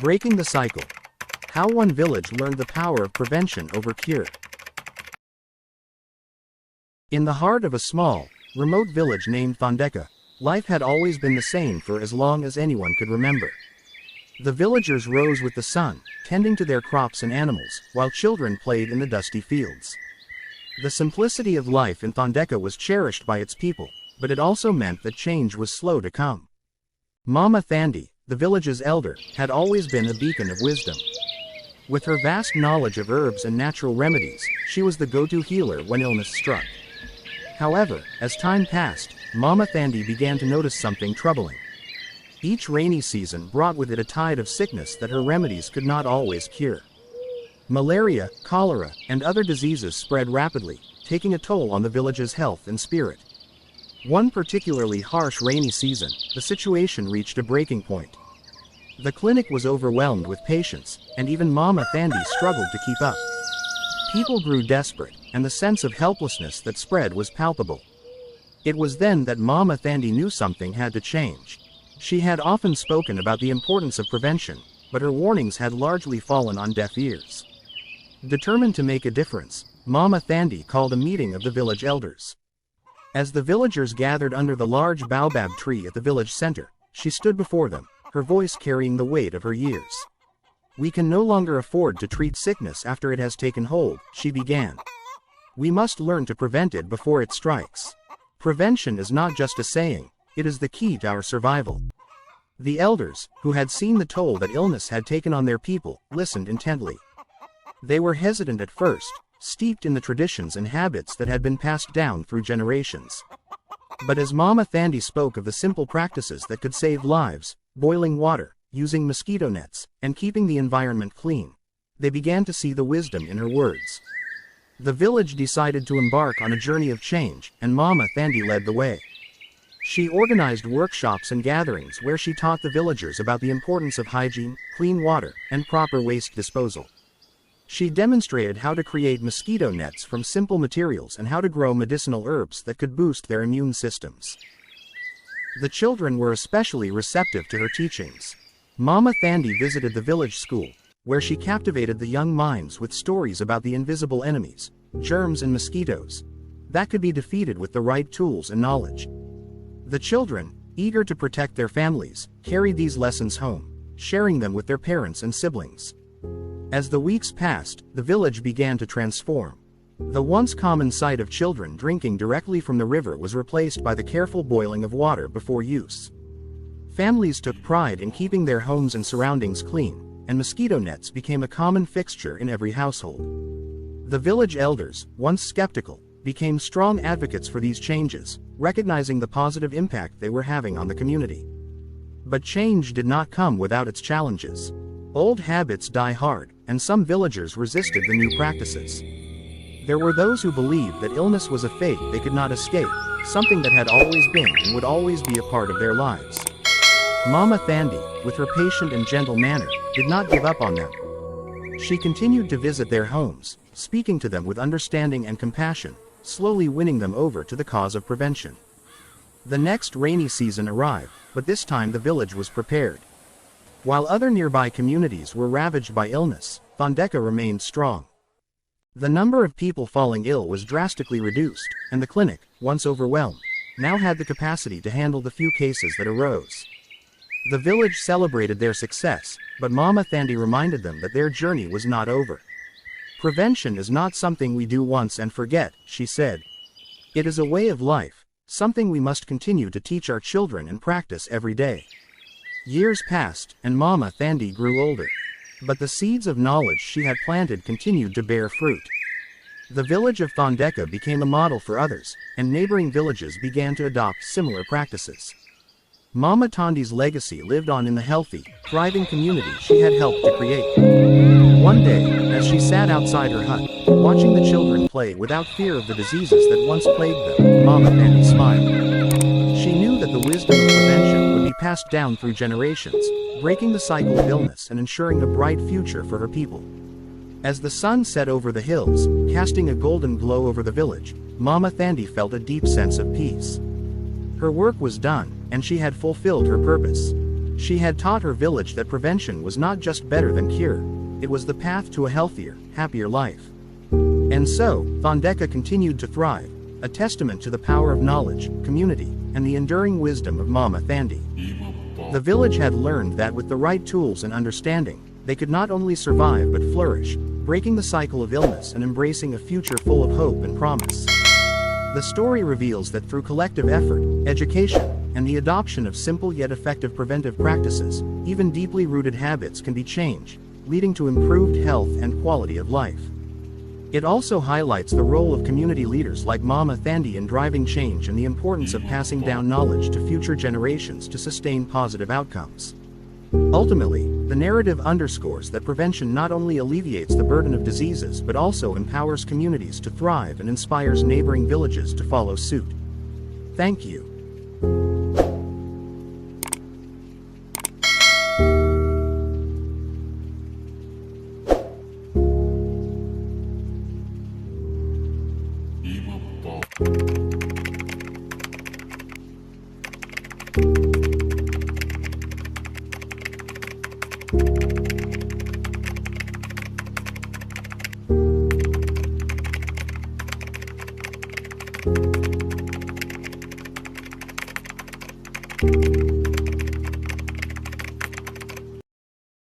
Breaking the cycle. How one village learned the power of prevention over cure. In the heart of a small, remote village named Thondeka, life had always been the same for as long as anyone could remember. The villagers rose with the sun, tending to their crops and animals, while children played in the dusty fields. The simplicity of life in Thondeka was cherished by its people, but it also meant that change was slow to come. Mama Thandi, the village's elder, had always been a beacon of wisdom. With her vast knowledge of herbs and natural remedies, she was the go-to healer when illness struck. However, as time passed, Mama Thandi began to notice something troubling. Each rainy season brought with it a tide of sickness that her remedies could not always cure. Malaria, cholera, and other diseases spread rapidly, taking a toll on the village's health and spirit. One particularly harsh rainy season, the situation reached a breaking point. The clinic was overwhelmed with patients, and even Mama Thandi struggled to keep up. People grew desperate, and the sense of helplessness that spread was palpable. It was then that Mama Thandi knew something had to change. She had often spoken about the importance of prevention, but her warnings had largely fallen on deaf ears. Determined to make a difference, Mama Thandi called a meeting of the village elders. As the villagers gathered under the large baobab tree at the village center, she stood before them, her voice carrying the weight of her years. "We can no longer afford to treat sickness after it has taken hold," she began. "We must learn to prevent it before it strikes. Prevention is not just a saying, it is the key to our survival." The elders, who had seen the toll that illness had taken on their people, listened intently. They were hesitant at first, steeped in the traditions and habits that had been passed down through generations. But as Mama Thandi spoke of the simple practices that could save lives, boiling water, using mosquito nets, and keeping the environment clean, they began to see the wisdom in her words. The village decided to embark on a journey of change, and Mama Thandi led the way. She organized workshops and gatherings where she taught the villagers about the importance of hygiene, clean water, and proper waste disposal. She demonstrated how to create mosquito nets from simple materials and how to grow medicinal herbs that could boost their immune systems. The children were especially receptive to her teachings. Mama Thandi visited the village school, where she captivated the young minds with stories about the invisible enemies, germs and mosquitoes, that could be defeated with the right tools and knowledge. The children, eager to protect their families, carried these lessons home, sharing them with their parents and siblings. As the weeks passed, the village began to transform. The once common sight of children drinking directly from the river was replaced by the careful boiling of water before use. Families took pride in keeping their homes and surroundings clean, and mosquito nets became a common fixture in every household. The village elders, once skeptical, became strong advocates for these changes, recognizing the positive impact they were having on the community. But change did not come without its challenges. Old habits die hard, and some villagers resisted the new practices. There were those who believed that illness was a fate they could not escape, something that had always been and would always be a part of their lives. Mama Thandi, with her patient and gentle manner, did not give up on them. She continued to visit their homes, speaking to them with understanding and compassion, slowly winning them over to the cause of prevention. The next rainy season arrived, but this time the village was prepared. While other nearby communities were ravaged by illness, Thondeka remained strong. The number of people falling ill was drastically reduced, and the clinic, once overwhelmed, now had the capacity to handle the few cases that arose. The village celebrated their success, but Mama Thandi reminded them that their journey was not over. "Prevention is not something we do once and forget," she said. "It is a way of life, something we must continue to teach our children and practice every day." Years passed, and Mama Thandi grew older. But the seeds of knowledge she had planted continued to bear fruit. The village of Thondeka became a model for others, and neighboring villages began to adopt similar practices. Mama Thandi's legacy lived on in the healthy, thriving community she had helped to create. One day, as she sat outside her hut, watching the children play without fear of the diseases that once plagued them, Mama Thandi smiled. She knew that the wisdom of prevention would be passed down through generations, breaking the cycle of illness and ensuring a bright future for her people. As the sun set over the hills, casting a golden glow over the village, Mama Thandi felt a deep sense of peace. Her work was done, and she had fulfilled her purpose. She had taught her village that prevention was not just better than cure, it was the path to a healthier, happier life. And so, Thondeka continued to thrive, a testament to the power of knowledge, community, and the enduring wisdom of Mama Thandi. The village had learned that with the right tools and understanding, they could not only survive but flourish, breaking the cycle of illness and embracing a future full of hope and promise. The story reveals that through collective effort, education, and the adoption of simple yet effective preventive practices, even deeply rooted habits can be changed, leading to improved health and quality of life. It also highlights the role of community leaders like Mama Thandi in driving change and the importance of passing down knowledge to future generations to sustain positive outcomes. Ultimately, the narrative underscores that prevention not only alleviates the burden of diseases but also empowers communities to thrive and inspires neighboring villages to follow suit. Thank you. You